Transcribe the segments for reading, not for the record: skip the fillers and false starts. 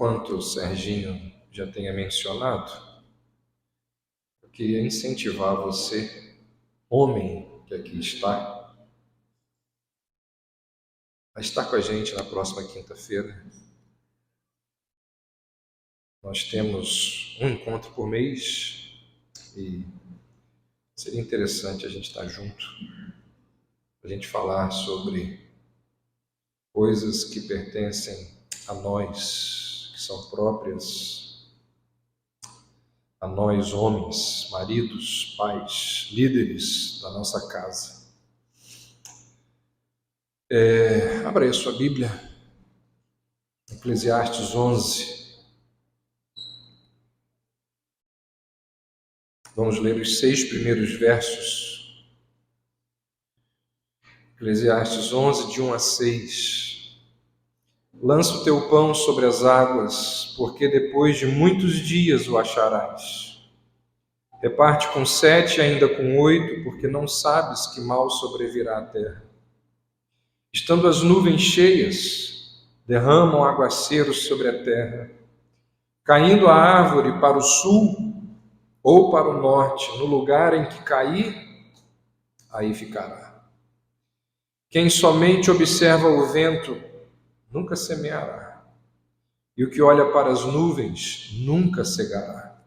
quanto o Serginho já tenha mencionado, eu queria incentivar você, homem que aqui está, a estar com a gente na próxima quinta-feira. Nós temos um encontro por mês e seria interessante a gente estar junto, a gente falar sobre coisas que pertencem a nós, que são próprias a nós homens, maridos, pais, líderes da nossa casa. Abra aí a sua Bíblia, Eclesiastes 11. Vamos ler os 6 primeiros versos. Eclesiastes 11, de 1 a 6. Lança o teu pão sobre as águas, porque depois de muitos dias o acharás. Reparte com 7 e ainda com 8, porque não sabes que mal sobrevirá à terra. Estando as nuvens cheias, derramam aguaceiros sobre a terra. Caindo a árvore para o sul ou para o norte, no lugar em que cair, aí ficará. Quem somente observa o vento nunca semeará, e o que olha para as nuvens nunca cegará.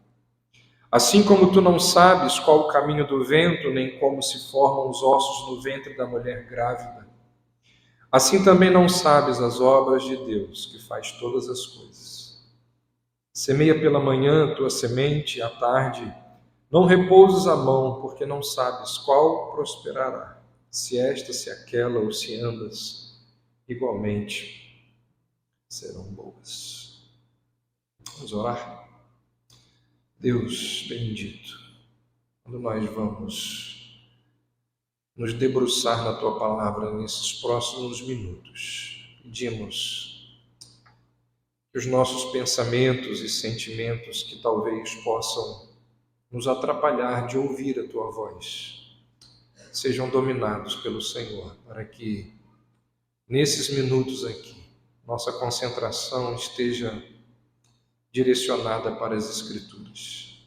Assim como tu não sabes qual o caminho do vento, nem como se formam os ossos no ventre da mulher grávida, assim também não sabes as obras de Deus, que faz todas as coisas. Semeia pela manhã tua semente, à tarde não repouses a mão, porque não sabes qual prosperará, se esta, se aquela, ou se ambas, igualmente serão boas. Vamos orar? Deus bendito, quando nós vamos nos debruçar na Tua Palavra nesses próximos minutos, pedimos que os nossos pensamentos e sentimentos que talvez possam nos atrapalhar de ouvir a Tua voz, sejam dominados pelo Senhor, para que nesses minutos aqui, nossa concentração esteja direcionada para as Escrituras,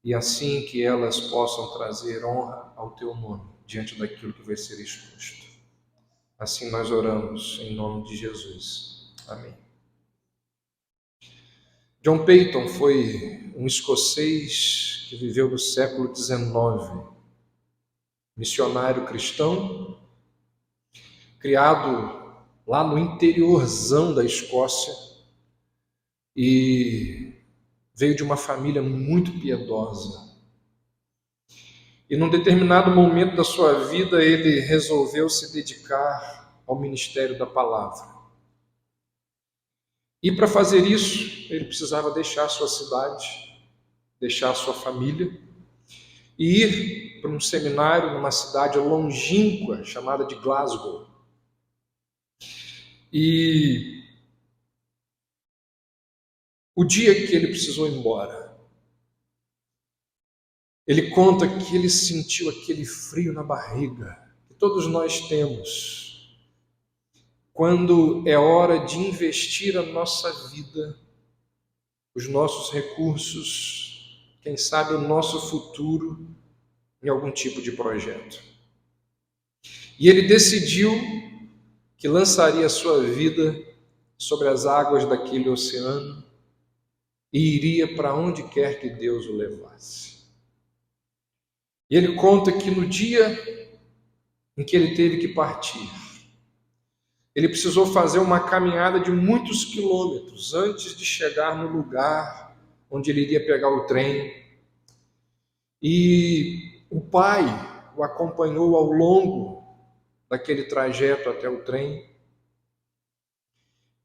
e assim que elas possam trazer honra ao Teu nome, diante daquilo que vai ser exposto. Assim nós oramos em nome de Jesus. Amém. John Peyton foi um escocês que viveu no século XIX, missionário cristão, criado lá no interiorzão da Escócia, e veio de uma família muito piedosa. E num determinado momento da sua vida, ele resolveu se dedicar ao ministério da palavra. E para fazer isso, ele precisava deixar a sua cidade, deixar a sua família, e ir para um seminário numa cidade longínqua chamada de Glasgow. E o dia que ele precisou ir embora, ele conta que ele sentiu aquele frio na barriga, que todos nós temos, quando é hora de investir a nossa vida, os nossos recursos, quem sabe o nosso futuro, em algum tipo de projeto. E ele decidiu que lançaria a sua vida sobre as águas daquele oceano e iria para onde quer que Deus o levasse. E ele conta que no dia em que ele teve que partir, ele precisou fazer uma caminhada de muitos quilômetros antes de chegar no lugar onde ele iria pegar o trem. E o pai o acompanhou ao longo daquele trajeto até o trem.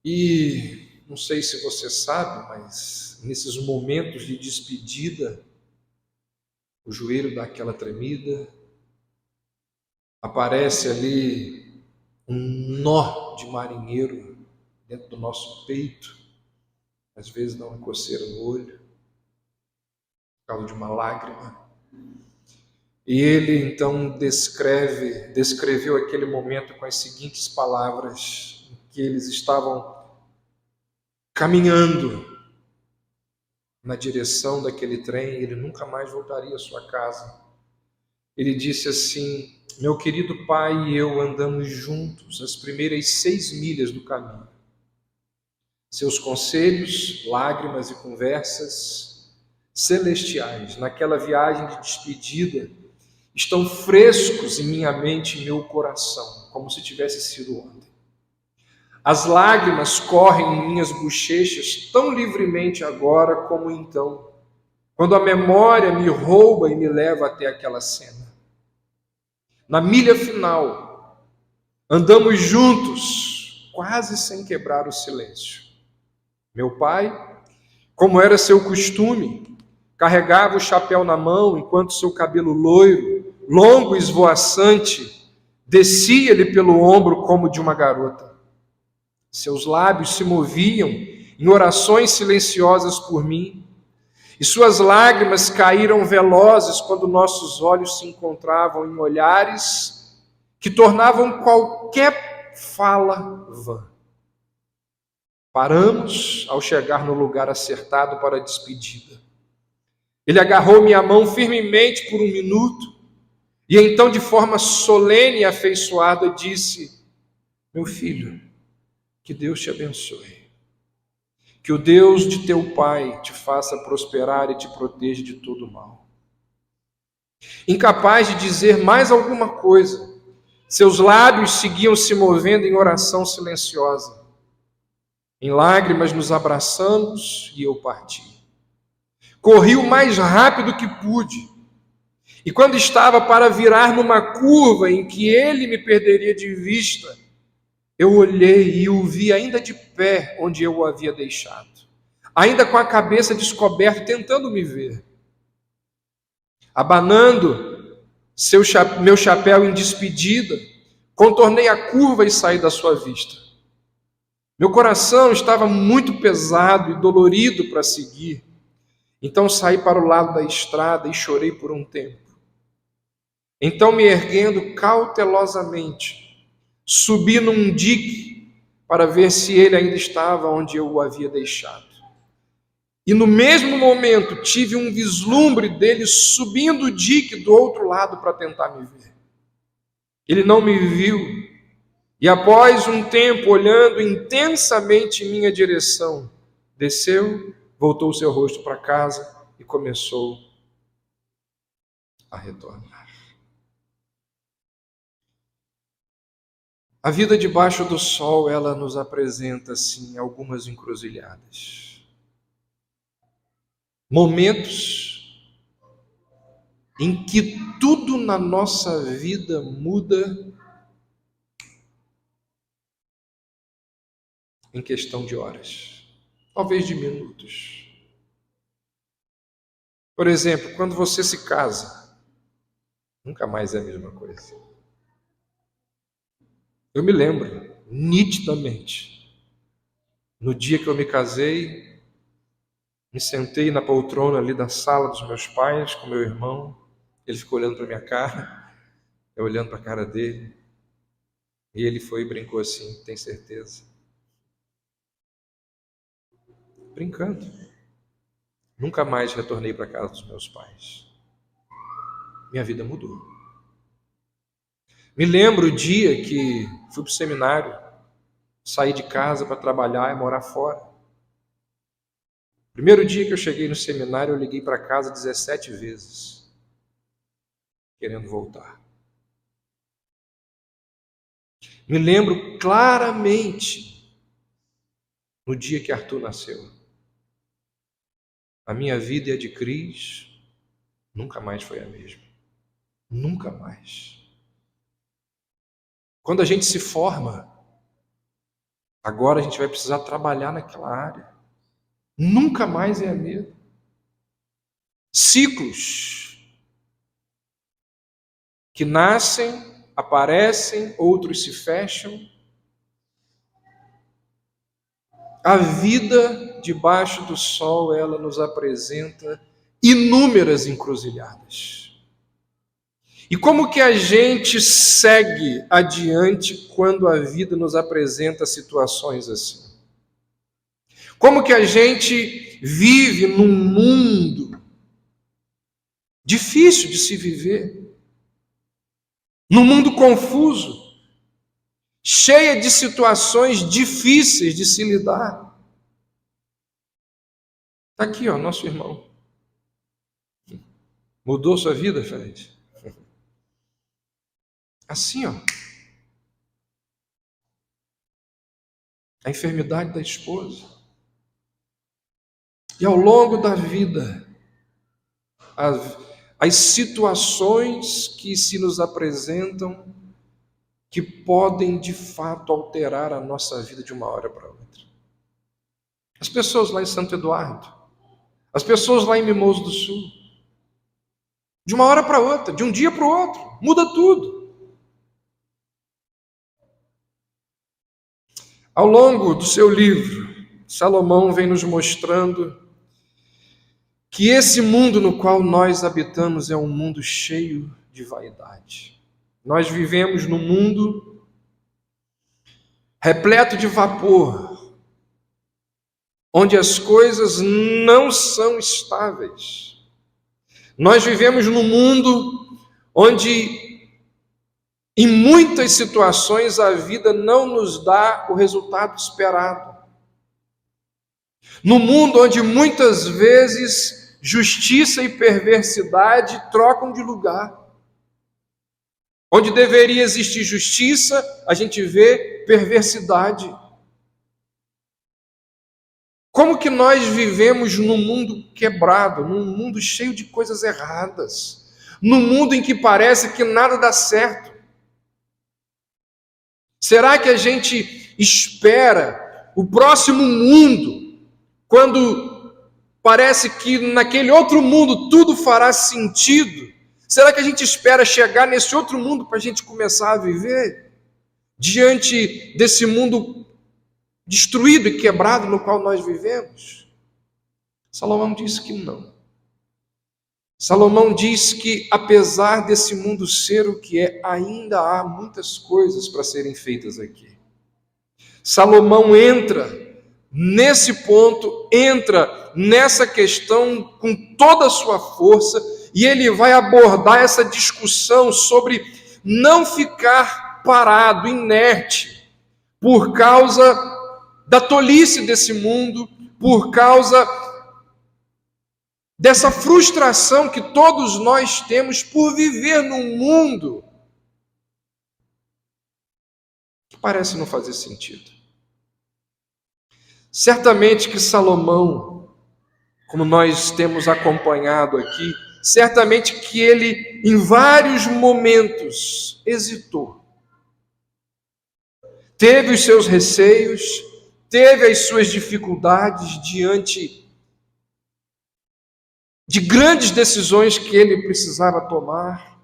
E não sei se você sabe, mas nesses momentos de despedida, o joelho dá aquela tremida, aparece ali um nó de marinheiro dentro do nosso peito, às vezes dá uma coceira no olho, por causa de uma lágrima. E ele então descreveu aquele momento com as seguintes palavras, que eles estavam caminhando na direção daquele trem, ele nunca mais voltaria à sua casa. Ele disse assim: meu querido pai e eu andamos juntos as primeiras 6 milhas do caminho. Seus conselhos, lágrimas e conversas celestiais naquela viagem de despedida estão frescos em minha mente e meu coração, como se tivesse sido ontem. As lágrimas correm em minhas bochechas tão livremente agora como então, quando a memória me rouba e me leva até aquela cena. Na milha final, andamos juntos, quase sem quebrar o silêncio. Meu pai, como era seu costume, carregava o chapéu na mão enquanto seu cabelo loiro, longo e esvoaçante, descia-lhe pelo ombro como de uma garota. Seus lábios se moviam em orações silenciosas por mim, e suas lágrimas caíram velozes quando nossos olhos se encontravam em olhares que tornavam qualquer fala vã. Paramos ao chegar no lugar acertado para a despedida. Ele agarrou minha mão firmemente por um minuto e então, de forma solene e afeiçoada, disse: meu filho, que Deus te abençoe. Que o Deus de teu pai te faça prosperar e te proteja de todo mal. Incapaz de dizer mais alguma coisa, seus lábios seguiam se movendo em oração silenciosa. Em lágrimas nos abraçamos e eu parti. Corri o mais rápido que pude. E quando estava para virar numa curva em que ele me perderia de vista, eu olhei e o vi ainda de pé onde eu o havia deixado, ainda com a cabeça descoberta, tentando me ver. Abanando meu chapéu em despedida, contornei a curva e saí da sua vista. Meu coração estava muito pesado e dolorido para seguir. Então saí para o lado da estrada e chorei por um tempo. Então, me erguendo cautelosamente, subi num dique para ver se ele ainda estava onde eu o havia deixado. E no mesmo momento tive um vislumbre dele subindo o dique do outro lado para tentar me ver. Ele não me viu e, após um tempo olhando intensamente em minha direção, desceu, voltou seu rosto para casa e começou a retornar. A vida debaixo do sol, ela nos apresenta, assim, algumas encruzilhadas. Momentos em que tudo na nossa vida muda em questão de horas, talvez de minutos. Por exemplo, quando você se casa, nunca mais é a mesma coisa. Eu me lembro nitidamente, no dia que eu me casei, me sentei na poltrona ali da sala dos meus pais com meu irmão, ele ficou olhando para minha cara, eu olhando para a cara dele, e ele foi e brincou assim: tem certeza? Brincando. Nunca mais retornei para a casa dos meus pais. Minha vida mudou. Me lembro o dia que fui para o seminário, saí de casa para trabalhar e morar fora. Primeiro dia que eu cheguei no seminário, eu liguei para casa 17 vezes, querendo voltar. Me lembro claramente no dia que Arthur nasceu. A minha vida e a de Cris nunca mais foi a mesma. Nunca mais. Quando a gente se forma, agora a gente vai precisar trabalhar naquela área. Nunca mais é a mesma. Ciclos que nascem, aparecem, outros se fecham. A vida debaixo do sol, ela nos apresenta inúmeras encruzilhadas. E como que a gente segue adiante quando a vida nos apresenta situações assim? Como que a gente vive num mundo difícil de se viver, num mundo confuso, cheia de situações difíceis de se lidar. Está aqui, ó, nosso irmão. Mudou sua vida, Fred? Assim, ó. A enfermidade da esposa. E ao longo da vida, as situações que se nos apresentam, que podem de fato alterar a nossa vida de uma hora para outra. As pessoas lá em Santo Eduardo, as pessoas lá em Mimoso do Sul, de uma hora para outra, de um dia para o outro, muda tudo. Ao longo do seu livro, Salomão vem nos mostrando que esse mundo no qual nós habitamos é um mundo cheio de vaidade. Nós vivemos num mundo repleto de vapor, onde as coisas não são estáveis. Nós vivemos num mundo onde, em muitas situações, a vida não nos dá o resultado esperado. No mundo onde muitas vezes justiça e perversidade trocam de lugar. Onde deveria existir justiça, a gente vê perversidade. Como que nós vivemos num mundo quebrado, num mundo cheio de coisas erradas, num mundo em que parece que nada dá certo? Será que a gente espera o próximo mundo, quando parece que naquele outro mundo tudo fará sentido? Será que a gente espera chegar nesse outro mundo para a gente começar a viver diante desse mundo destruído e quebrado no qual nós vivemos? Salomão diz que não. Salomão diz que, apesar desse mundo ser o que é, ainda há muitas coisas para serem feitas aqui. Salomão entra nesse ponto, entra nessa questão com toda a sua força, e ele vai abordar essa discussão sobre não ficar parado, inerte, por causa da tolice desse mundo, por causa dessa frustração que todos nós temos por viver num mundo que parece não fazer sentido. Certamente que Salomão, como nós temos acompanhado aqui, certamente que ele, em vários momentos, hesitou. Teve os seus receios, teve as suas dificuldades diante de grandes decisões que ele precisava tomar.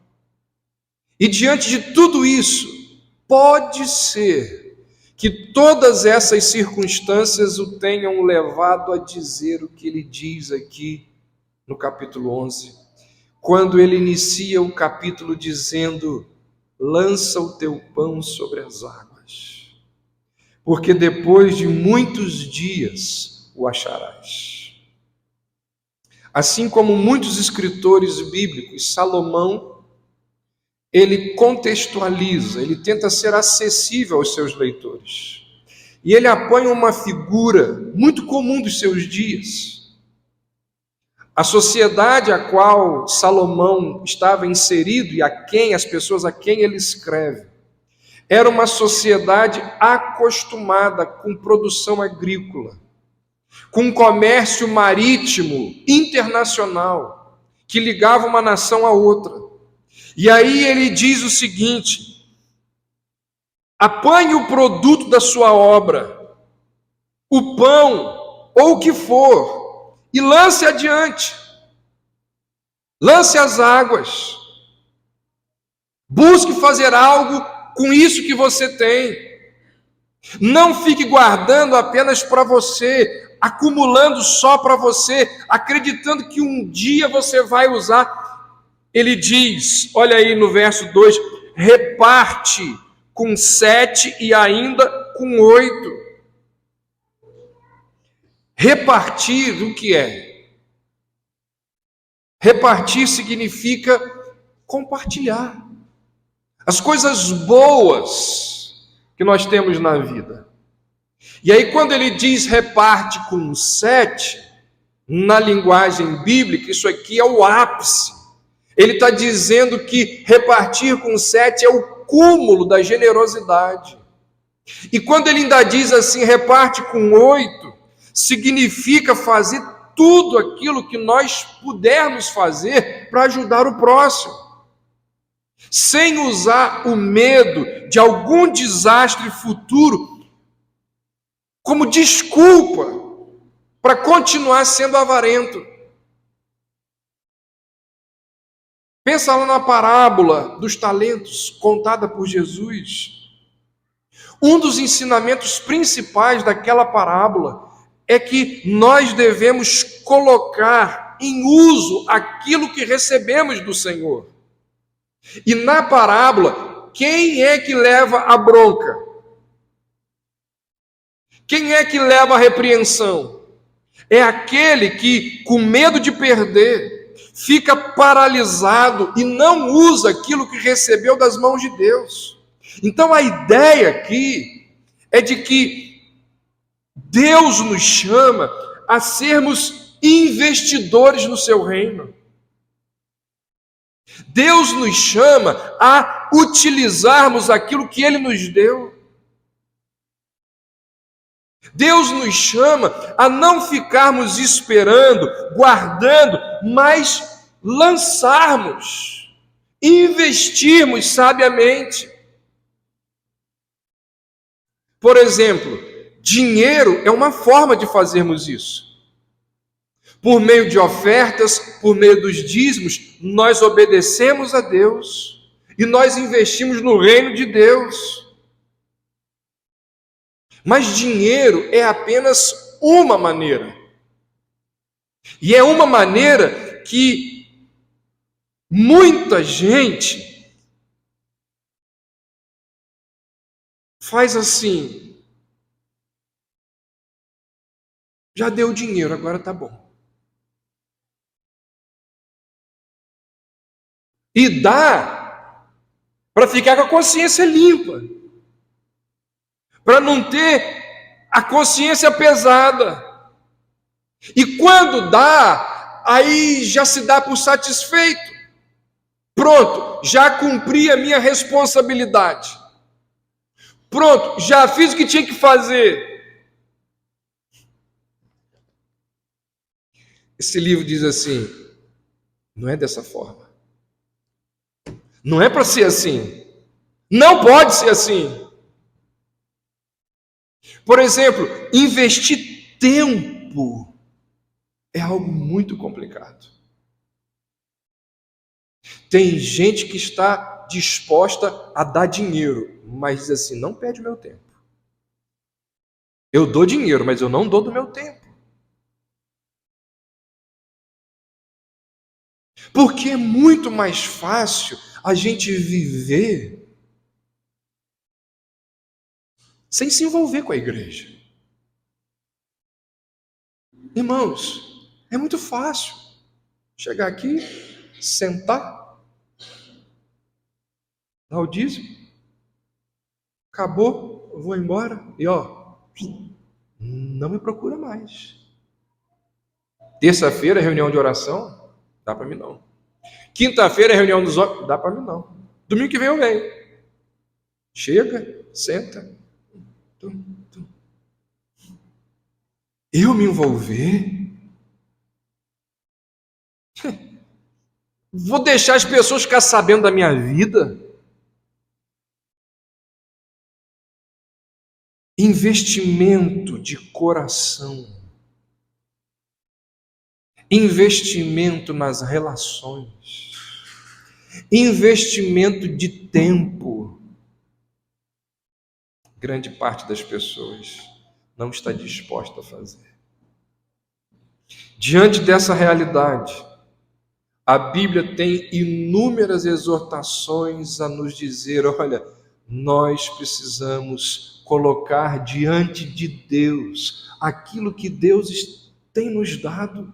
E diante de tudo isso, pode ser que todas essas circunstâncias o tenham levado a dizer o que ele diz aqui no capítulo 11, quando ele inicia o capítulo dizendo: lança o teu pão sobre as águas, porque depois de muitos dias o acharás. Assim como muitos escritores bíblicos, Salomão, ele contextualiza, ele tenta ser acessível aos seus leitores. E ele apanha uma figura muito comum dos seus dias. A sociedade a qual Salomão estava inserido e as pessoas a quem ele escreve, era uma sociedade acostumada com produção agrícola, com comércio marítimo internacional, que ligava uma nação a outra. E aí ele diz o seguinte: apanhe o produto da sua obra, o pão ou o que for, e lance adiante, lance as águas, busque fazer algo com isso que você tem, não fique guardando apenas para você, acumulando só para você, acreditando que um dia você vai usar. Ele diz, olha aí no verso 2, reparte com 7 e ainda com 8. Repartir o que é? Repartir significa compartilhar as coisas boas que nós temos na vida. E aí, quando ele diz reparte com 7, na linguagem bíblica, isso aqui é o ápice. Ele está dizendo que repartir com 7 é o cúmulo da generosidade. E quando ele ainda diz assim, reparte com 8, significa fazer tudo aquilo que nós pudermos fazer para ajudar o próximo, sem usar o medo de algum desastre futuro como desculpa para continuar sendo avarento. Pensa lá na parábola dos talentos contada por Jesus. Um dos ensinamentos principais daquela parábola é que nós devemos colocar em uso aquilo que recebemos do Senhor. E na parábola, quem é que leva a bronca? Quem é que leva a repreensão? É aquele que, com medo de perder, fica paralisado e não usa aquilo que recebeu das mãos de Deus. Então a ideia aqui é de que Deus nos chama a sermos investidores no seu reino. Deus nos chama a utilizarmos aquilo que Ele nos deu. Deus nos chama a não ficarmos esperando, guardando, mas lançarmos, investirmos sabiamente. Por exemplo, dinheiro é uma forma de fazermos isso. Por meio de ofertas, por meio dos dízimos, nós obedecemos a Deus e nós investimos no reino de Deus. Mas dinheiro é apenas uma maneira. E é uma maneira que muita gente faz assim: já deu dinheiro, agora tá bom. E dá para ficar com a consciência limpa, para não ter a consciência pesada. E quando dá, aí já se dá por satisfeito. Pronto, já cumpri a minha responsabilidade. Pronto, já fiz o que tinha que fazer. Esse livro diz assim: não é dessa forma. Não é para ser assim. Não pode ser assim. Por exemplo, investir tempo é algo muito complicado. Tem gente que está disposta a dar dinheiro, mas diz assim: não perde o meu tempo. Eu dou dinheiro, mas eu não dou do meu tempo. Porque é muito mais fácil a gente viver sem se envolver com a igreja. Irmãos, é muito fácil chegar aqui, sentar, dar o dízimo, acabou, eu vou embora e não me procura mais. Terça-feira, reunião de oração, dá para mim não. Quinta-feira, reunião dos homens, dá para mim não. Domingo que vem eu venho. Chega, senta. Eu me envolver? Vou deixar as pessoas ficar sabendo da minha vida? Investimento de coração. Investimento nas relações. Investimento de tempo. Grande parte das pessoas não está disposta a fazer. Diante dessa realidade, a Bíblia tem inúmeras exortações a nos dizer: olha, nós precisamos colocar diante de Deus aquilo que Deus tem nos dado.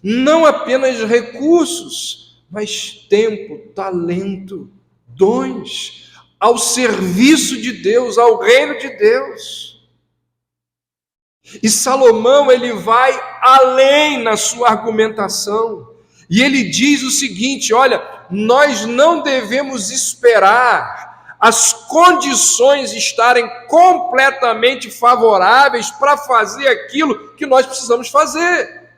Não apenas recursos, mas tempo, talento, dons, ao serviço de Deus, ao reino de Deus. E Salomão, ele vai além na sua argumentação, e ele diz o seguinte: olha, nós não devemos esperar as condições estarem completamente favoráveis para fazer aquilo que nós precisamos fazer.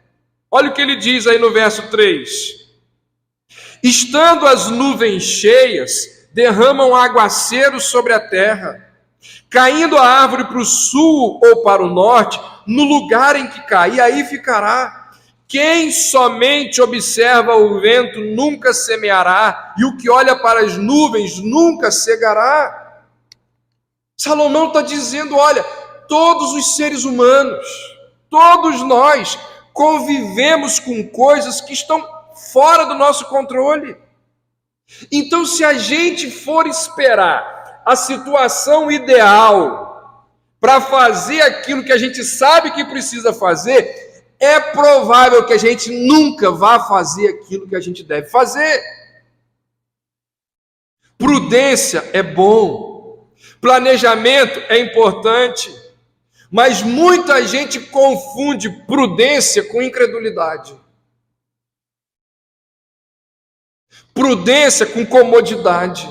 Olha o que ele diz aí no verso 3. Estando as nuvens cheias, derramam aguaceiros sobre a terra. Caindo a árvore para o sul ou para o norte, no lugar em que cair, aí ficará. Quem somente observa o vento nunca semeará, e o que olha para as nuvens nunca cegará. Salomão está dizendo: olha, todos os seres humanos, todos nós, convivemos com coisas que estão fora do nosso controle. Então, se a gente for esperar a situação ideal para fazer aquilo que a gente sabe que precisa fazer, é provável que a gente nunca vá fazer aquilo que a gente deve fazer. Prudência é bom, planejamento é importante, mas muita gente confunde prudência com incredulidade, prudência com comodidade.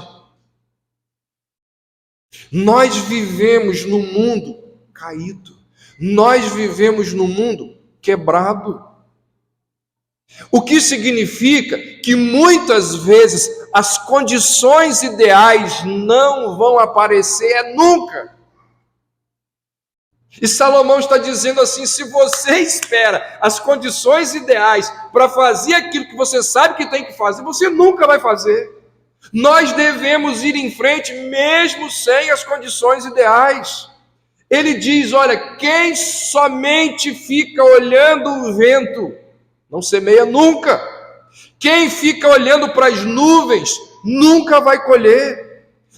Nós vivemos num mundo caído, nós vivemos num mundo quebrado, o que significa que muitas vezes as condições ideais não vão aparecer nunca. E Salomão está dizendo assim: se você espera as condições ideais para fazer aquilo que você sabe que tem que fazer, você nunca vai fazer. Nós devemos ir em frente mesmo sem as condições ideais. Ele diz: olha, quem somente fica olhando o vento não semeia nunca. Quem fica olhando para as nuvens nunca vai colher.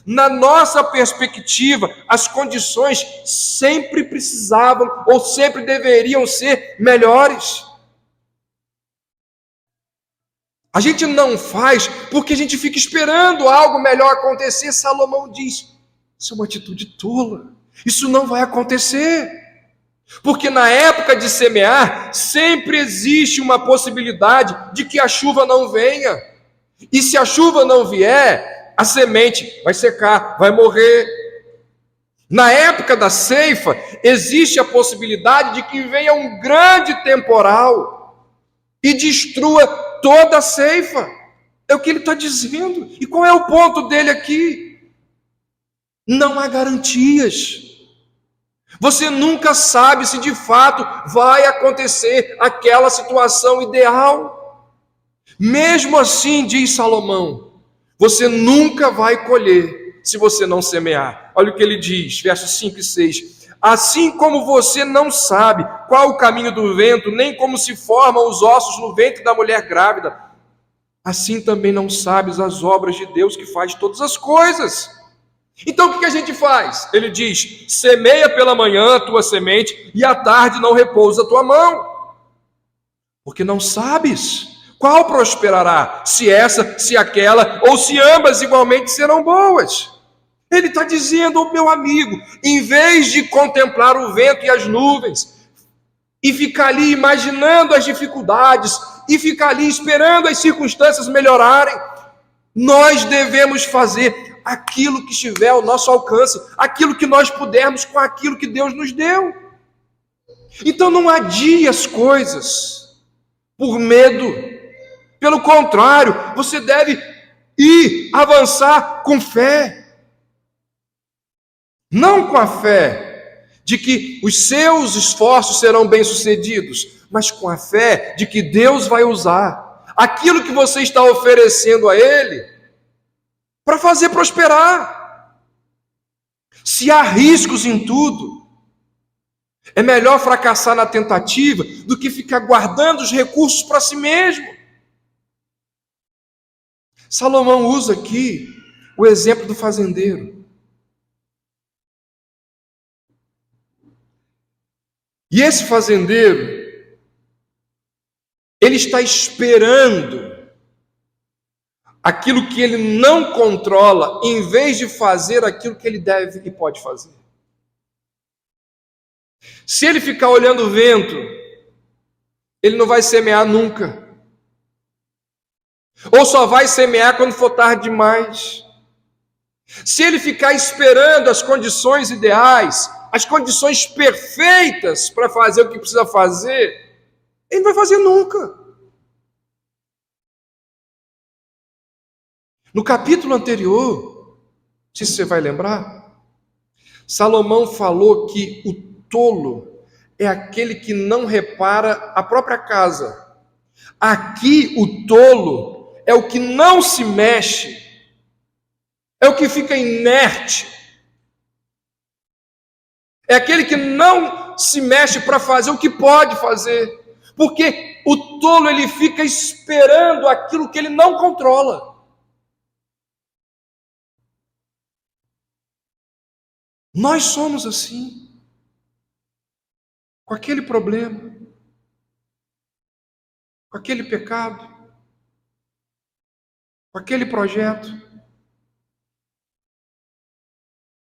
Na nossa perspectiva, as condições sempre precisavam ou sempre deveriam ser melhores. A gente não faz porque a gente fica esperando algo melhor acontecer. Salomão diz: isso é uma atitude tola, isso não vai acontecer. Porque na época de semear, sempre existe uma possibilidade de que a chuva não venha. E se a chuva não vier, a semente vai secar, vai morrer. Na época da ceifa, existe a possibilidade de que venha um grande temporal e destrua toda a ceifa. É o que ele está dizendo. E qual é o ponto dele aqui? Não há garantias. Você nunca sabe se de fato vai acontecer aquela situação ideal. Mesmo assim, diz Salomão, você nunca vai colher se você não semear. Olha o que ele diz, versos 5 e 6. Assim como você não sabe qual o caminho do vento, nem como se formam os ossos no ventre da mulher grávida, assim também não sabes as obras de Deus que faz todas as coisas. Então o que a gente faz? Ele diz: semeia pela manhã a tua semente e à tarde não repousa a tua mão, porque não sabes qual prosperará, se essa, se aquela, ou se ambas igualmente serão boas. Ele está dizendo: oh, meu amigo, em vez de contemplar o vento e as nuvens, e ficar ali imaginando as dificuldades, e ficar ali esperando as circunstâncias melhorarem, nós devemos fazer aquilo que estiver ao nosso alcance, aquilo que nós pudermos com aquilo que Deus nos deu. Então não adie as coisas por medo. Pelo contrário, você deve ir avançar com fé. Não com a fé de que os seus esforços serão bem-sucedidos, mas com a fé de que Deus vai usar aquilo que você está oferecendo a Ele para fazer prosperar. Se há riscos em tudo, é melhor fracassar na tentativa do que ficar guardando os recursos para si mesmo. Salomão usa aqui o exemplo do fazendeiro. E esse fazendeiro, ele está esperando aquilo que ele não controla, em vez de fazer aquilo que ele deve e pode fazer. Se ele ficar olhando o vento, ele não vai semear nunca. Ou só vai semear quando for tarde demais. Se ele ficar esperando as condições ideais, as condições perfeitas para fazer o que precisa fazer, ele não vai fazer nunca. No capítulo anterior, não sei se você vai lembrar, Salomão falou que o tolo é aquele que não repara a própria casa. Aqui o tolo é o que não se mexe, é o que fica inerte, é aquele que não se mexe para fazer o que pode fazer, porque o tolo ele fica esperando aquilo que ele não controla. Nós somos assim, com aquele problema, com aquele pecado, com aquele projeto,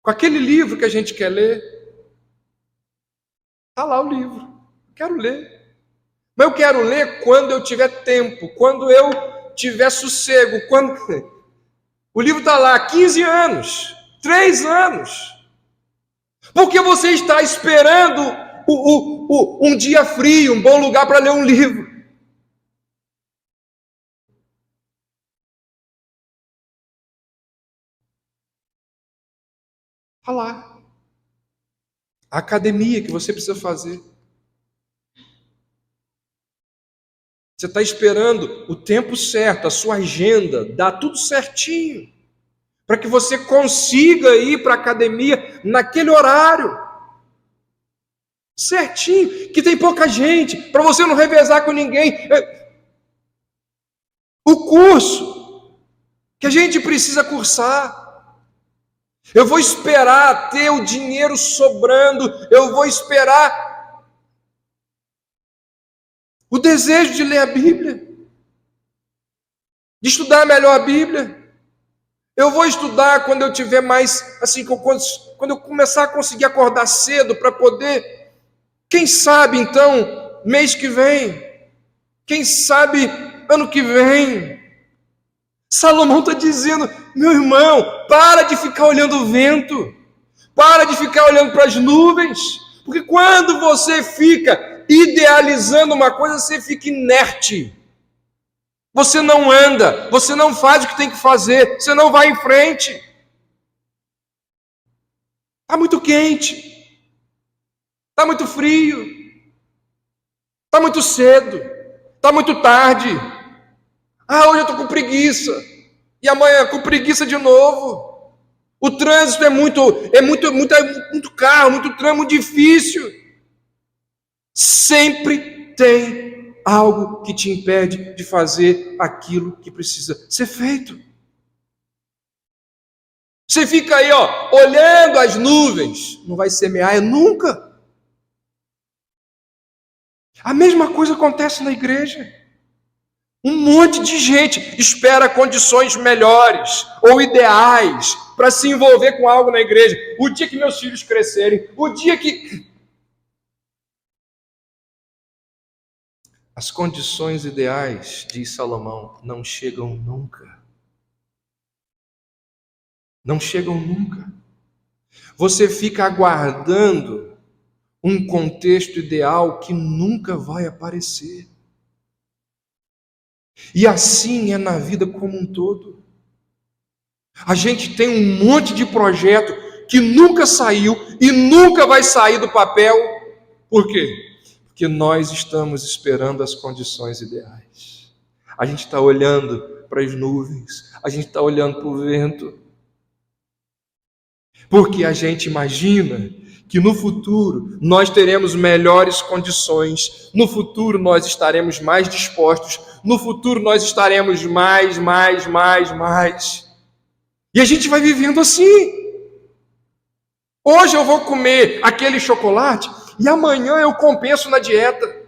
com aquele livro que a gente quer ler. Está lá o livro, eu quero ler. Mas eu quero ler quando eu tiver tempo, quando eu tiver sossego. Quando o livro está lá há 15 anos, 3 anos. Porque você está esperando um dia frio, um bom lugar para ler um livro. Está lá. A academia que você precisa fazer. Você está esperando o tempo certo, a sua agenda, dá tudo certinho, para que você consiga ir para a academia naquele horário. Certinho, que tem pouca gente, para você não revezar com ninguém. O curso que a gente precisa cursar. Eu vou esperar ter o dinheiro sobrando, eu vou esperar o desejo de ler a Bíblia, de estudar melhor a Bíblia. Eu vou estudar quando eu tiver mais, assim, quando eu começar a conseguir acordar cedo para poder, quem sabe então, mês que vem, quem sabe ano que vem. Salomão está dizendo, meu irmão, para de ficar olhando o vento, para de ficar olhando para as nuvens, porque quando você fica idealizando uma coisa, você fica inerte. Você não anda, você não faz o que tem que fazer, você não vai em frente. Está muito quente, está muito frio, está muito cedo, está muito tarde. Hoje eu estou com preguiça, e amanhã com preguiça de novo. O trânsito é muito carro, muito trânsito, muito difícil. Sempre tem algo que te impede de fazer aquilo que precisa ser feito. Você fica aí, olhando as nuvens, não vai semear nunca. A mesma coisa acontece na igreja. Um monte de gente espera condições melhores ou ideais para se envolver com algo na igreja. O dia que meus filhos crescerem, o dia que... As condições ideais, diz Salomão, não chegam nunca. Não chegam nunca. Você fica aguardando um contexto ideal que nunca vai aparecer. E assim é na vida como um todo. A gente tem um monte de projeto que nunca saiu e nunca vai sair do papel. Por quê? Porque nós estamos esperando as condições ideais. A gente está olhando para as nuvens, a gente está olhando para o vento. Porque a gente imagina que no futuro nós teremos melhores condições, no futuro nós estaremos mais dispostos, no futuro nós estaremos mais. E a gente vai vivendo assim. Hoje eu vou comer aquele chocolate e amanhã eu compenso na dieta.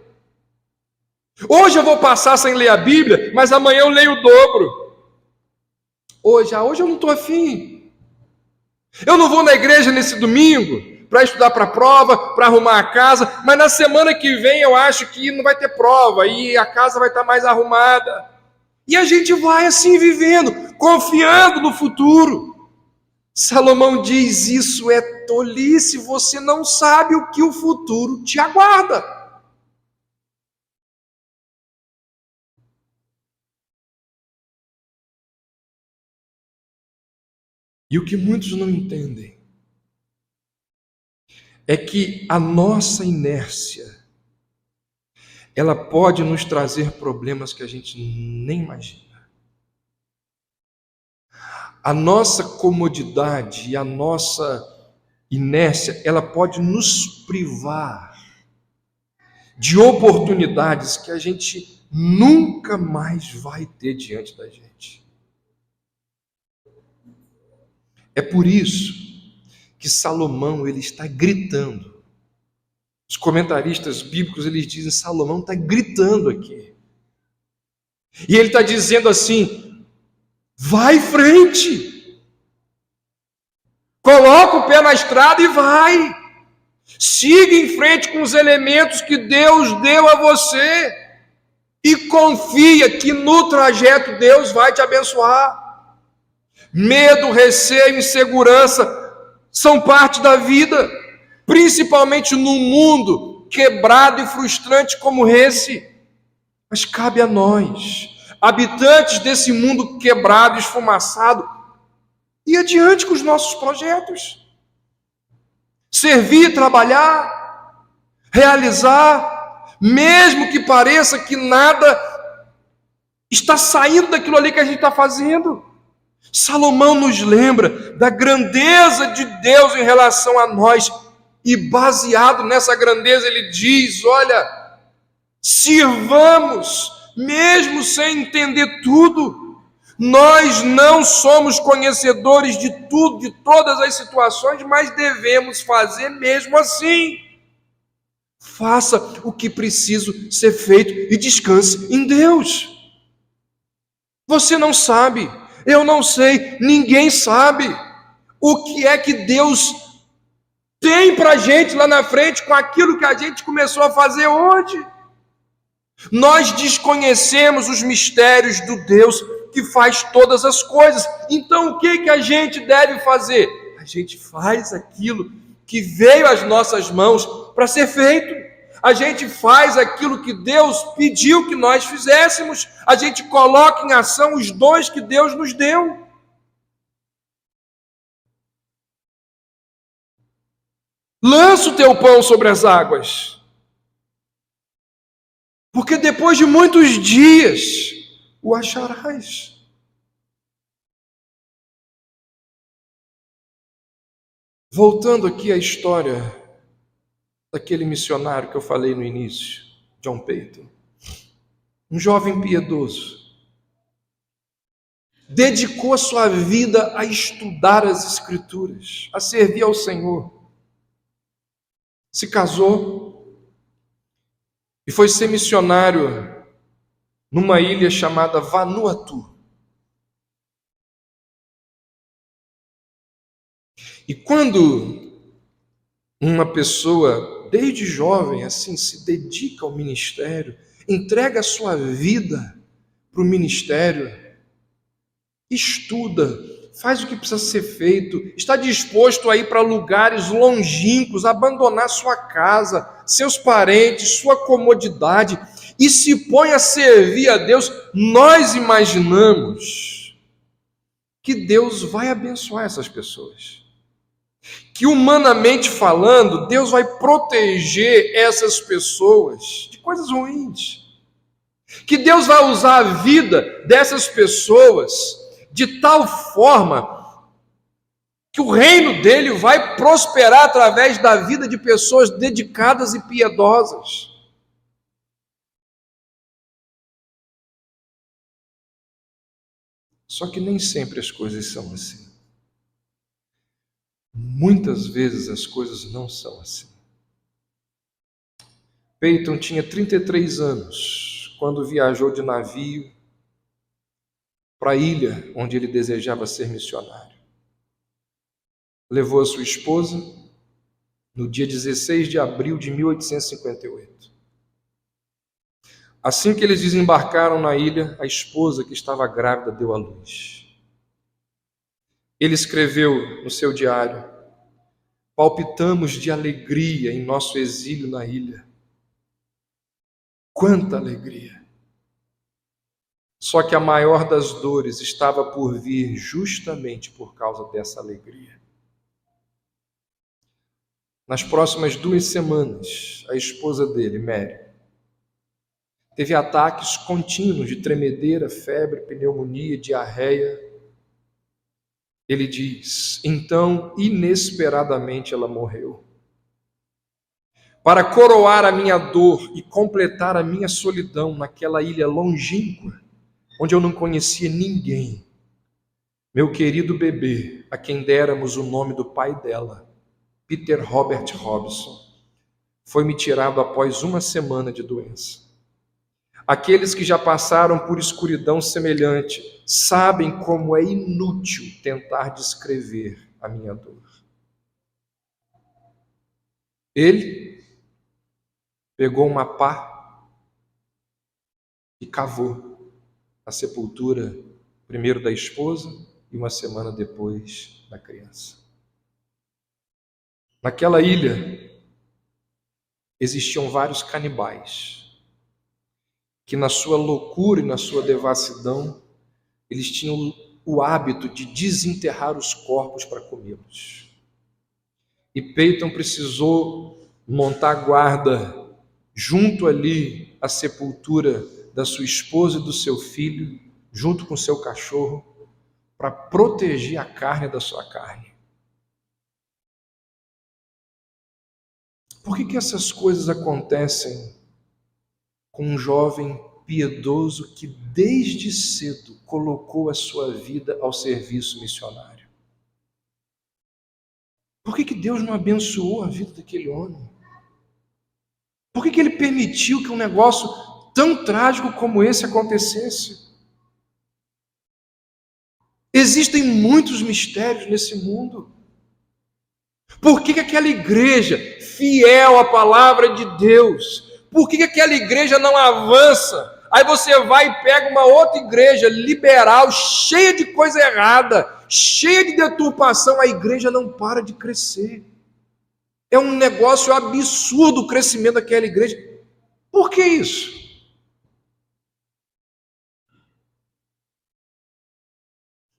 Hoje eu vou passar sem ler a Bíblia, mas amanhã eu leio o dobro. Hoje eu não estou afim. Eu não vou na igreja nesse domingo para estudar para a prova, para arrumar a casa, mas na semana que vem eu acho que não vai ter prova e a casa vai estar mais arrumada. E a gente vai assim vivendo, confiando no futuro. Salomão diz: isso é tolice, você não sabe o que o futuro te aguarda. E o que muitos não entendem é que a nossa inércia, ela pode nos trazer problemas que a gente nem imagina. A nossa comodidade e a nossa inércia, ela pode nos privar de oportunidades que a gente nunca mais vai ter diante da gente. É por isso que Salomão, ele está gritando. Os comentaristas bíblicos, eles dizem: Salomão está gritando aqui. E ele está dizendo assim: vai em frente. Coloca o pé na estrada e vai. Siga em frente com os elementos que Deus deu a você. E confia que no trajeto Deus vai te abençoar. Medo, receio, insegurança são parte da vida, principalmente num mundo quebrado e frustrante como esse. Mas cabe a nós, habitantes desse mundo quebrado e esfumaçado, ir adiante com os nossos projetos. Servir, trabalhar, realizar, mesmo que pareça que nada está saindo daquilo ali que a gente está fazendo. Salomão nos lembra da grandeza de Deus em relação a nós, e baseado nessa grandeza ele diz: olha, sirvamos, mesmo sem entender tudo. Nós não somos conhecedores de tudo, de todas as situações, mas devemos fazer mesmo assim. Faça o que precisa ser feito e descanse em Deus. Você não sabe, eu não sei, ninguém sabe o que é que Deus tem para a gente lá na frente com aquilo que a gente começou a fazer hoje. Nós desconhecemos os mistérios do Deus que faz todas as coisas. Então o que a gente deve fazer? A gente faz aquilo que veio às nossas mãos para ser feito. A gente faz aquilo que Deus pediu que nós fizéssemos. A gente coloca em ação os dons que Deus nos deu. Lança o teu pão sobre as águas, porque depois de muitos dias o acharás. Voltando aqui à história daquele missionário que eu falei no início, John Peyton, um jovem piedoso, dedicou a sua vida a estudar as Escrituras, a servir ao Senhor. Se casou e foi ser missionário numa ilha chamada Vanuatu. E quando uma pessoa, desde jovem, assim, se dedica ao ministério, entrega a sua vida para o ministério, estuda, faz o que precisa ser feito, está disposto a ir para lugares longínquos, abandonar sua casa, seus parentes, sua comodidade, e se põe a servir a Deus, nós imaginamos que Deus vai abençoar essas pessoas. Que humanamente falando, Deus vai proteger essas pessoas de coisas ruins. Que Deus vai usar a vida dessas pessoas de tal forma que o reino dele vai prosperar através da vida de pessoas dedicadas e piedosas. Só que nem sempre as coisas são assim. Muitas vezes as coisas não são assim. Peyton tinha 33 anos quando viajou de navio para a ilha onde ele desejava ser missionário. Levou a sua esposa no dia 16 de abril de 1858. Assim que eles desembarcaram na ilha, a esposa, que estava grávida, deu à luz. Ele escreveu no seu diário: palpitamos de alegria em nosso exílio na ilha. Quanta alegria! Só que a maior das dores estava por vir justamente por causa dessa alegria. Nas próximas 2 semanas, a esposa dele, Mary, teve ataques contínuos de tremedeira, febre, pneumonia, diarreia. Ele diz: então, inesperadamente, ela morreu. Para coroar a minha dor e completar a minha solidão naquela ilha longínqua, onde eu não conhecia ninguém, meu querido bebê, a quem déramos o nome do pai dela, Peter Robert Robson, foi-me tirado após 1 semana de doença. Aqueles que já passaram por escuridão semelhante sabem como é inútil tentar descrever a minha dor. Ele pegou uma pá e cavou a sepultura, primeiro da esposa e 1 semana depois da criança. Naquela ilha existiam vários canibais que, na sua loucura e na sua devassidão, eles tinham o hábito de desenterrar os corpos para comê-los. E Peyton precisou montar guarda junto ali à sepultura da sua esposa e do seu filho, junto com seu cachorro, para proteger a carne da sua carne. Por que essas coisas acontecem com um jovem piedoso que desde cedo colocou a sua vida ao serviço missionário? Por que Deus não abençoou a vida daquele homem? Por que ele permitiu que um negócio tão trágico como esse acontecesse? Existem muitos mistérios nesse mundo. Por que aquela igreja fiel à palavra de Deus, por que aquela igreja não avança? Aí você vai e pega uma outra igreja liberal, cheia de coisa errada, cheia de deturpação, a igreja não para de crescer. É um negócio absurdo o crescimento daquela igreja. Por que isso?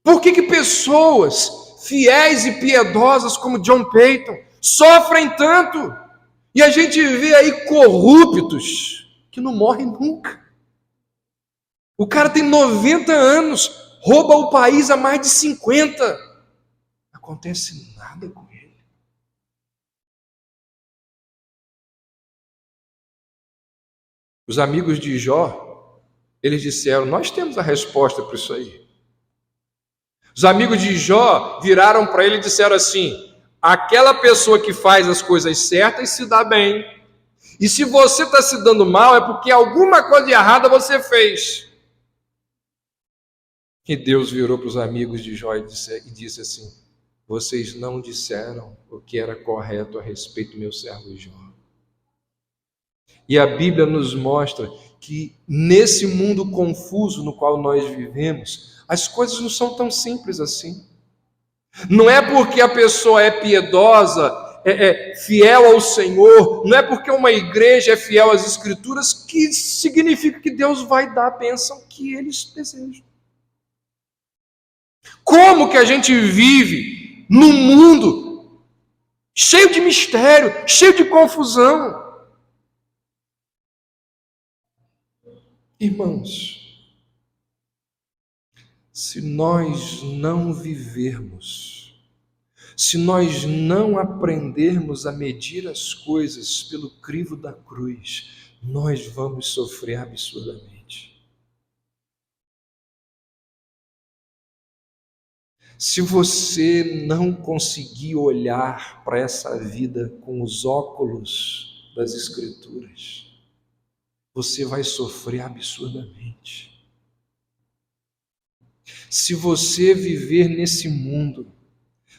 Por que pessoas fiéis e piedosas como John Peyton sofrem tanto? E a gente vê aí corruptos que não morrem nunca. O cara tem 90 anos, rouba o país há mais de 50. Não acontece nada com ele. Os amigos de Jó, eles disseram: nós temos a resposta para isso aí. Os amigos de Jó viraram para ele e disseram assim: aquela pessoa que faz as coisas certas se dá bem. E se você está se dando mal, é porque alguma coisa errada você fez. E Deus virou para os amigos de Jó e disse assim: vocês não disseram o que era correto a respeito do meu servo Jó. E a Bíblia nos mostra que nesse mundo confuso no qual nós vivemos, as coisas não são tão simples assim. Não é porque a pessoa é piedosa, é fiel ao Senhor, não é porque uma igreja é fiel às Escrituras que significa que Deus vai dar a bênção que eles desejam. Como que a gente vive num mundo cheio de mistério, cheio de confusão? Irmãos, se nós não vivermos, se nós não aprendermos a medir as coisas pelo crivo da cruz, nós vamos sofrer absurdamente. Se você não conseguir olhar para essa vida com os óculos das Escrituras, você vai sofrer absurdamente. Se você viver nesse mundo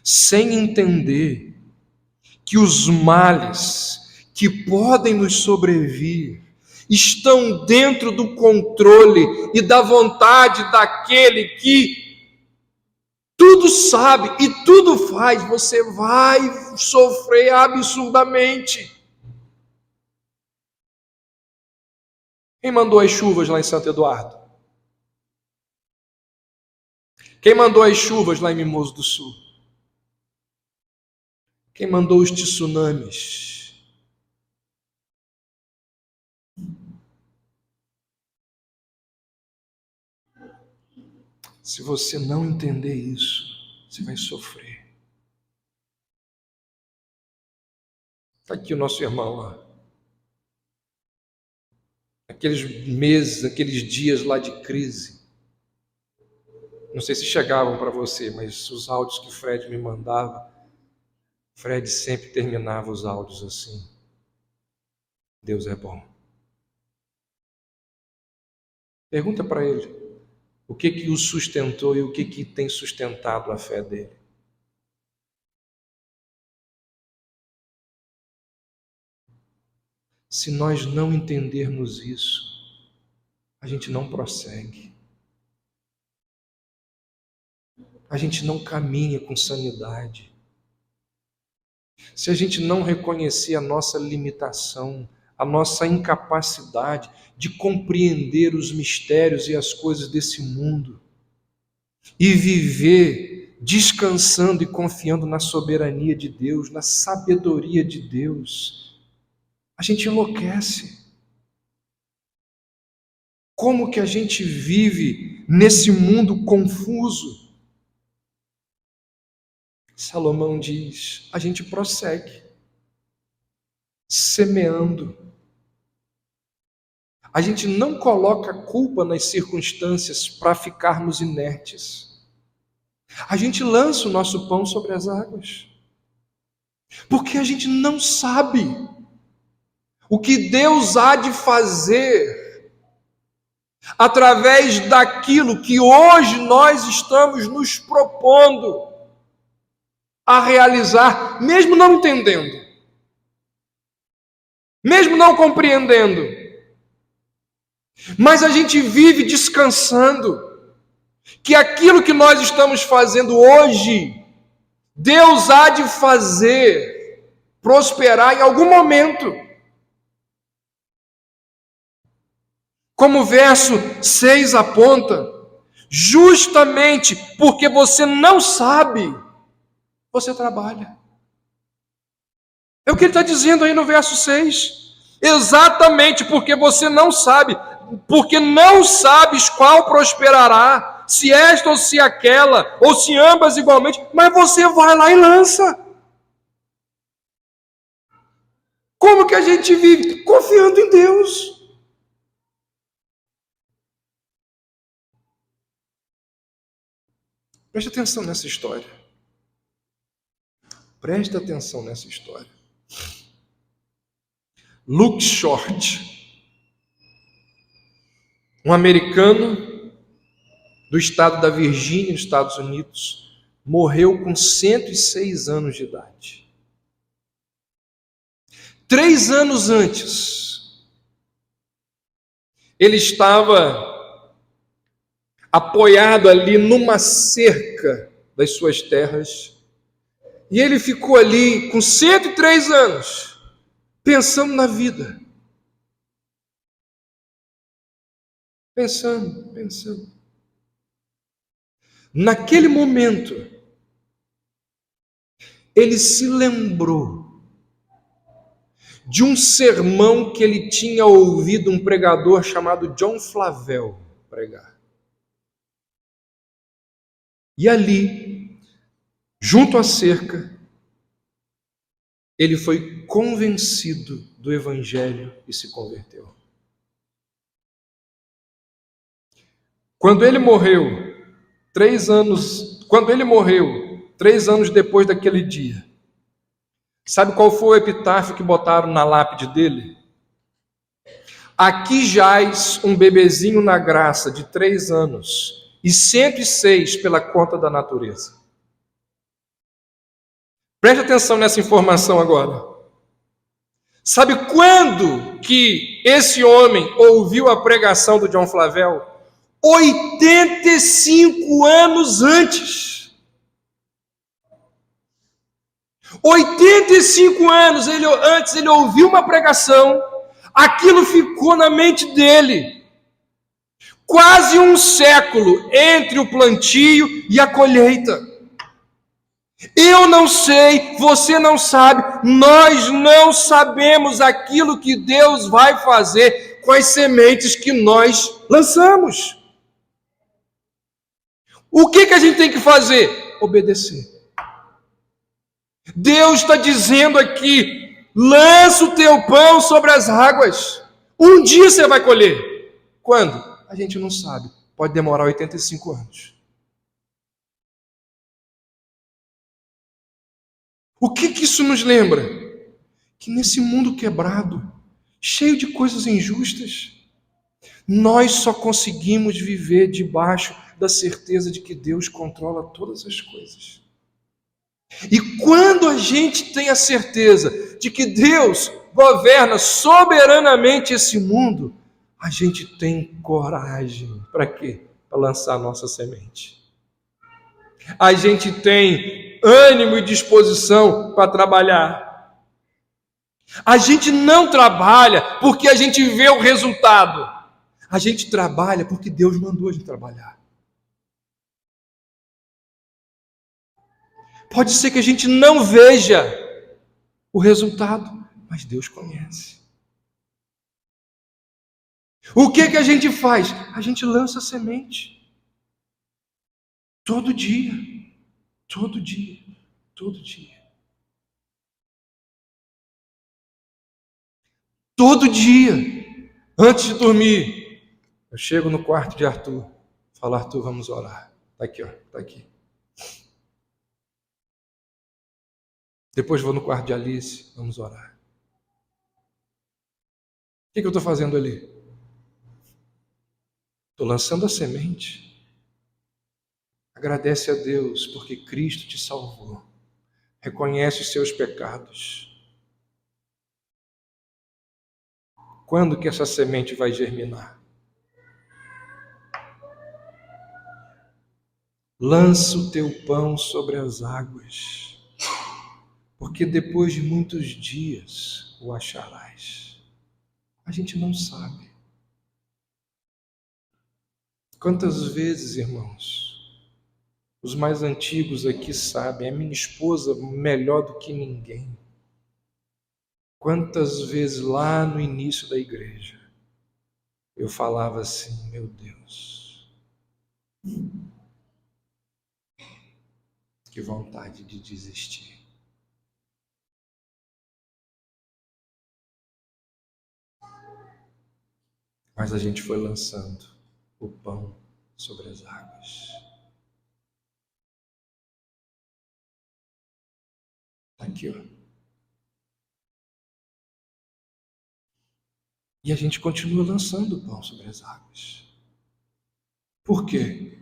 sem entender que os males que podem nos sobrevir estão dentro do controle e da vontade daquele que tudo sabe e tudo faz, você vai sofrer absurdamente. Quem mandou as chuvas lá em Santo Eduardo? Quem mandou as chuvas lá em Mimoso do Sul? Quem mandou os tsunamis? Se você não entender isso, você vai sofrer. Está aqui o nosso irmão lá. Aqueles meses, aqueles dias lá de crise. Não sei se chegavam para você, mas os áudios que Fred me mandava, Fred sempre terminava os áudios assim: Deus é bom. Pergunta para ele o que o sustentou e o que tem sustentado a fé dele. Se nós não entendermos isso, a gente não prossegue. A gente não caminha com sanidade. Se a gente não reconhecer a nossa limitação, a nossa incapacidade de compreender os mistérios e as coisas desse mundo e viver descansando e confiando na soberania de Deus, na sabedoria de Deus, a gente enlouquece. Como que a gente vive nesse mundo confuso? Salomão diz, a gente prossegue, semeando. A gente não coloca culpa nas circunstâncias para ficarmos inertes. A gente lança o nosso pão sobre as águas, porque a gente não sabe o que Deus há de fazer através daquilo que hoje nós estamos nos propondo a realizar, mesmo não entendendo, mesmo não compreendendo, mas a gente vive descansando que aquilo que nós estamos fazendo hoje, Deus há de fazer prosperar em algum momento. Como o verso 6 aponta, justamente porque você não sabe, você trabalha. É o que ele está dizendo aí no verso 6. Exatamente porque você não sabe, porque não sabes qual prosperará, se esta ou se aquela, ou se ambas igualmente, mas você vai lá e lança. Como que a gente vive? Confiando em Deus. Preste atenção nessa história. Preste atenção nessa história. Luke Short, um americano do estado da Virgínia, nos Estados Unidos, morreu com 106 anos de idade. 3 anos antes, ele estava apoiado ali numa cerca das suas terras, e ele ficou ali com 103 anos, pensando na vida. Pensando. Naquele momento, ele se lembrou de um sermão que ele tinha ouvido um pregador chamado John Flavel pregar. E ali, junto à cerca, ele foi convencido do Evangelho e se converteu. Quando ele morreu, 3 anos depois daquele dia, sabe qual foi o epitáfio que botaram na lápide dele? Aqui jaz um bebezinho na graça de 3 anos e 106 pela conta da natureza. Preste atenção nessa informação agora. Sabe quando que esse homem ouviu a pregação do John Flavel? 85 anos antes. 85 anos antes ele ouviu uma pregação, aquilo ficou na mente dele. Quase um século entre o plantio e a colheita. Eu não sei, você não sabe, nós não sabemos aquilo que Deus vai fazer com as sementes que nós lançamos. O que a gente tem que fazer? Obedecer. Deus está dizendo aqui, lança o teu pão sobre as águas. Um dia você vai colher. Quando? A gente não sabe. Pode demorar 85 anos. O que isso nos lembra? Que nesse mundo quebrado, cheio de coisas injustas, nós só conseguimos viver debaixo da certeza de que Deus controla todas as coisas. E quando a gente tem a certeza de que Deus governa soberanamente esse mundo, a gente tem coragem. Para quê? Para lançar a nossa semente. A gente tem ânimo e disposição para trabalhar. A gente não trabalha porque a gente vê o resultado. A gente trabalha porque Deus mandou a gente trabalhar. Pode ser que a gente não veja o resultado, mas Deus conhece. O que a gente faz? A gente lança semente. Todo dia. Todo dia. Todo dia. Todo dia. Antes de dormir, eu chego no quarto de Arthur. Falo, Arthur, vamos orar. Está aqui, ó. Está aqui. Depois vou no quarto de Alice. Vamos orar. O que eu estou fazendo ali? Estou lançando a semente. Agradece a Deus porque Cristo te salvou. Reconhece os seus pecados. Quando que essa semente vai germinar? Lança o teu pão sobre as águas, porque depois de muitos dias o acharás. A gente não sabe. Quantas vezes, irmãos, os mais antigos aqui sabem, a minha esposa melhor do que ninguém. Quantas vezes lá no início da igreja eu falava assim, meu Deus, que vontade de desistir. Mas a gente foi lançando o pão sobre as águas. Está aqui, ó. E a gente continua lançando o pão sobre as águas. Por quê?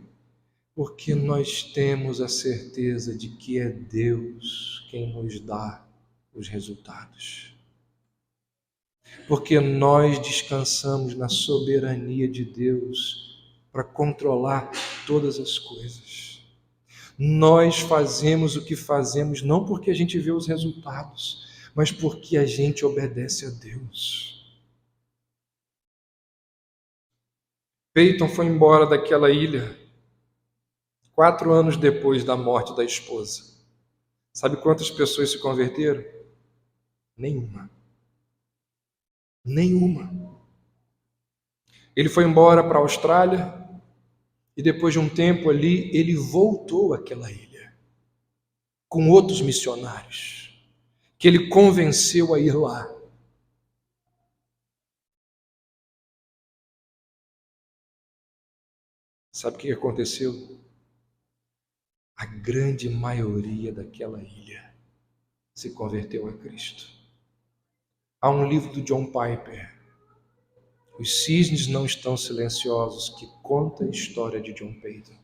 Porque nós temos a certeza de que é Deus quem nos dá os resultados. Porque nós descansamos na soberania de Deus para controlar todas as coisas. Nós fazemos o que fazemos não porque a gente vê os resultados, mas porque a gente obedece a Deus. Peyton foi embora daquela ilha 4 anos depois da morte da esposa. Sabe quantas pessoas se converteram? Nenhuma. Nenhuma. Ele foi embora para a Austrália e depois de um tempo ali, ele voltou àquela ilha com outros missionários que ele convenceu a ir lá. Sabe o que aconteceu? A grande maioria daquela ilha se converteu a Cristo. Há um livro do John Piper, Os cisnes não estão silenciosos, que conta a história de John Peyton.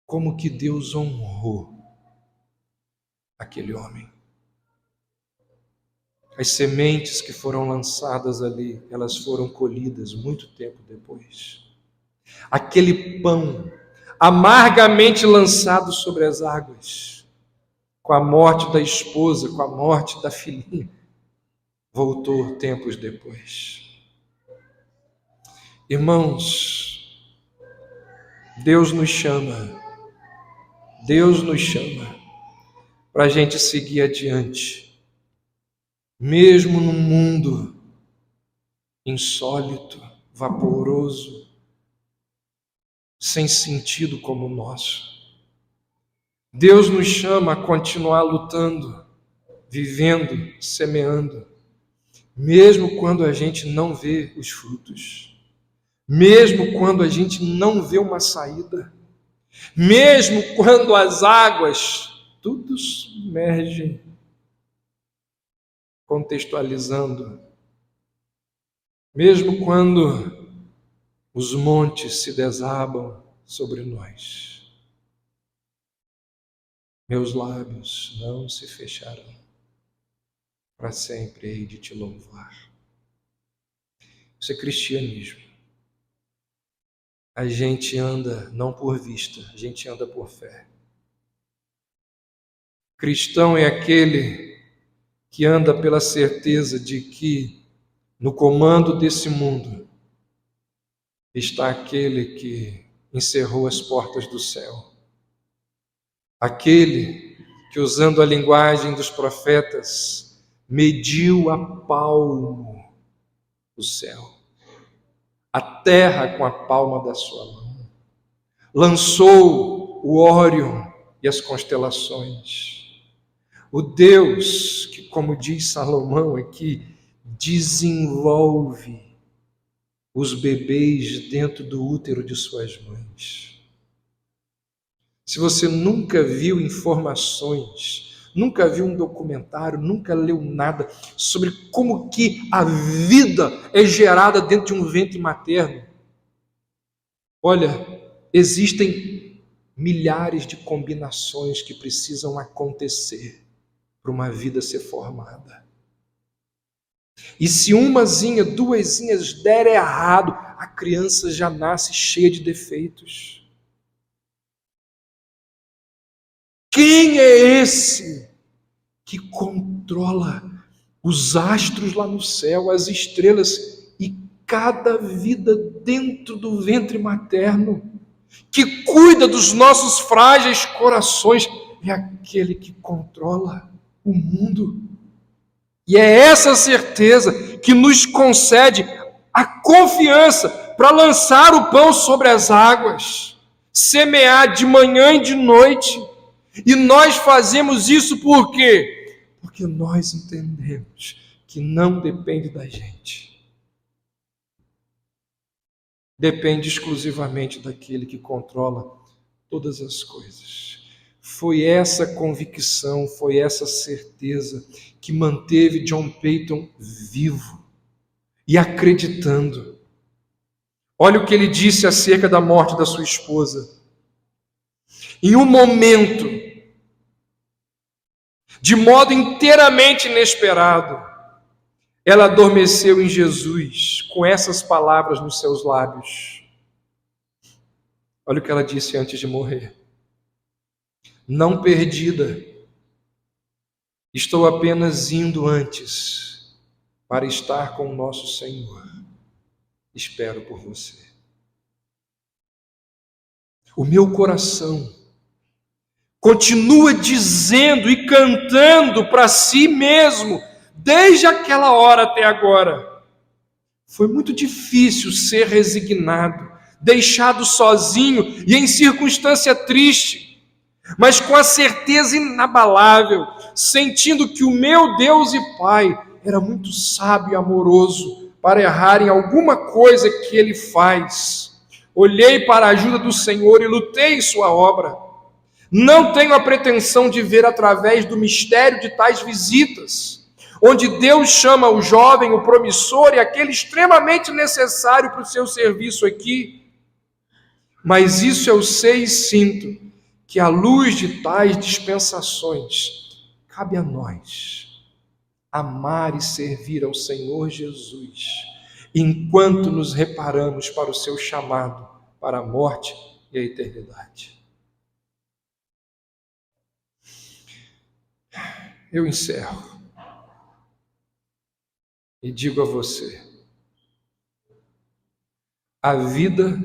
Como que Deus honrou aquele homem. As sementes que foram lançadas ali, elas foram colhidas muito tempo depois. Aquele pão amargamente lançado sobre as águas, com a morte da esposa, com a morte da filhinha, voltou tempos depois. Irmãos, Deus nos chama para a gente seguir adiante, mesmo num mundo insólito, vaporoso, sem sentido como o nosso. Deus nos chama a continuar lutando, vivendo, semeando, mesmo quando a gente não vê os frutos, mesmo quando a gente não vê uma saída, mesmo quando as águas tudo submergem, contextualizando, mesmo quando os montes se desabam sobre nós, meus lábios não se fecharão, para sempre hei de te louvar. Isso é cristianismo. A gente anda não por vista, a gente anda por fé. Cristão é aquele que anda pela certeza de que no comando desse mundo está aquele que encerrou as portas do céu. Aquele que, usando a linguagem dos profetas, mediu a palmo o céu, a terra com a palma da sua mão, lançou o Órion e as constelações. O Deus que, como diz Salomão aqui, desenvolve os bebês dentro do útero de suas mães. Se você nunca viu informações, nunca viu um documentário, nunca leu nada sobre como que a vida é gerada dentro de um ventre materno, olha, existem milhares de combinações que precisam acontecer para uma vida ser formada. E se umazinha, duasinhas der errado, a criança já nasce cheia de defeitos. Quem é esse que controla os astros lá no céu, as estrelas e cada vida dentro do ventre materno, que cuida dos nossos frágeis corações? É aquele que controla o mundo. E é essa certeza que nos concede a confiança para lançar o pão sobre as águas, semear de manhã e de noite. E nós fazemos isso por quê? Porque nós entendemos que não depende da gente. Depende exclusivamente daquele que controla todas as coisas. Foi essa convicção, foi essa certeza que manteve John Peyton vivo e acreditando. Olha o que ele disse acerca da morte da sua esposa. Em um momento, de modo inteiramente inesperado, ela adormeceu em Jesus com essas palavras nos seus lábios. Olha o que ela disse antes de morrer. Não perdida, estou apenas indo antes para estar com o nosso Senhor. Espero por você. O meu coração continua dizendo e cantando para si mesmo, desde aquela hora até agora. Foi muito difícil ser resignado, deixado sozinho e em circunstância triste, mas com a certeza inabalável, sentindo que o meu Deus e Pai era muito sábio e amoroso para errar em alguma coisa que Ele faz. Olhei para a ajuda do Senhor e lutei em sua obra. Não tenho a pretensão de ver através do mistério de tais visitas onde Deus chama o jovem, o promissor e aquele extremamente necessário para o seu serviço aqui. Mas isso eu sei e sinto, que à luz de tais dispensações, cabe a nós amar e servir ao Senhor Jesus, enquanto nos reparamos para o seu chamado, para a morte e a eternidade. Eu encerro e digo a você: a vida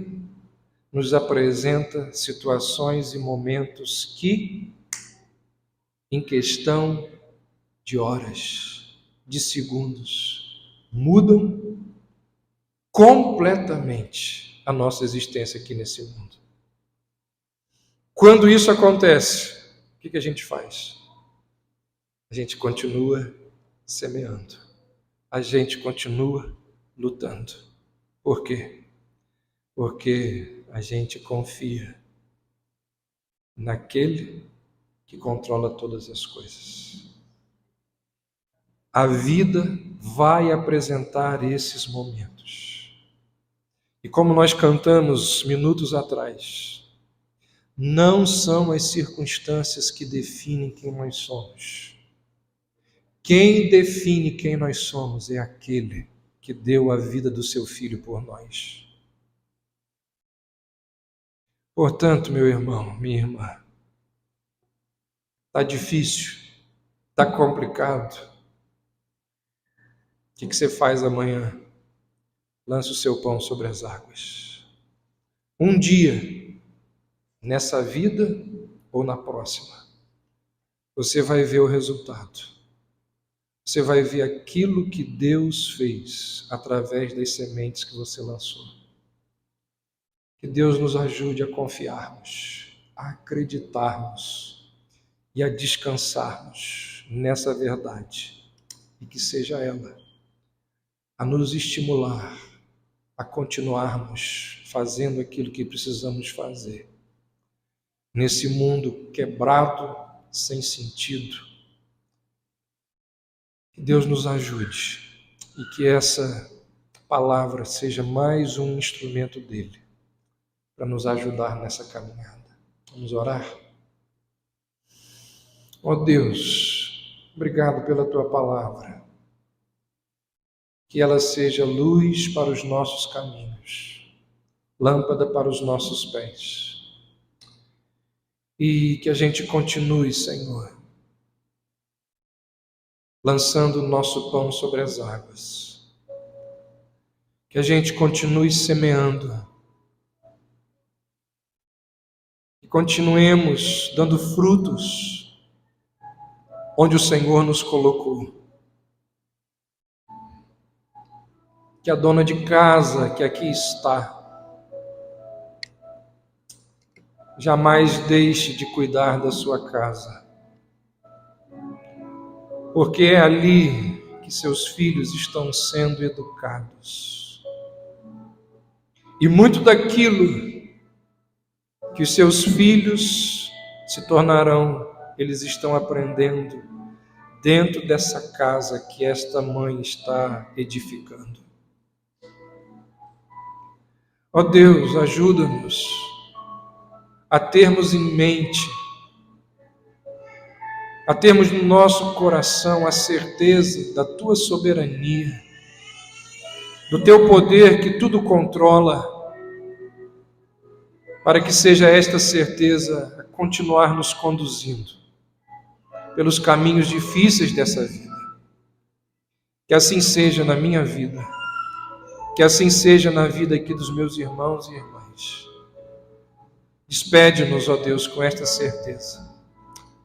nos apresenta situações e momentos que, em questão de horas, de segundos, mudam completamente a nossa existência aqui nesse mundo. Quando isso acontece, o que a gente faz? A gente continua semeando. A gente continua lutando. Por quê? Porque a gente confia naquele que controla todas as coisas. A vida vai apresentar esses momentos. E como nós cantamos minutos atrás, não são as circunstâncias que definem quem nós somos. Quem define quem nós somos é aquele que deu a vida do seu Filho por nós. Portanto, meu irmão, minha irmã, está difícil, está complicado. O que você faz amanhã? Lança o seu pão sobre as águas. Um dia, nessa vida ou na próxima, você vai ver o resultado. Você vai ver aquilo que Deus fez através das sementes que você lançou. Que Deus nos ajude a confiarmos, a acreditarmos e a descansarmos nessa verdade. E que seja ela a nos estimular a continuarmos fazendo aquilo que precisamos fazer. Nesse mundo quebrado, sem sentido. Que Deus nos ajude e que essa palavra seja mais um instrumento dele para nos ajudar nessa caminhada. Vamos orar? Ó Deus, obrigado pela tua palavra. Que ela seja luz para os nossos caminhos, lâmpada para os nossos pés. E que a gente continue, Senhor, lançando o nosso pão sobre as águas. Que a gente continue semeando. E continuemos dando frutos onde o Senhor nos colocou. Que a dona de casa que aqui está jamais deixe de cuidar da sua casa, porque é ali que seus filhos estão sendo educados. E muito daquilo que os seus filhos se tornarão, eles estão aprendendo dentro dessa casa que esta mãe está edificando. Ó Deus, ajuda-nos a termos em mente, a termos no nosso coração a certeza da tua soberania, do teu poder que tudo controla, para que seja esta certeza a continuar nos conduzindo pelos caminhos difíceis dessa vida. Que assim seja na minha vida, que assim seja na vida aqui dos meus irmãos e irmãs. Despede-nos, ó Deus, com esta certeza.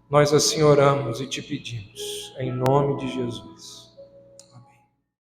Nós assim oramos e te pedimos, em nome de Jesus.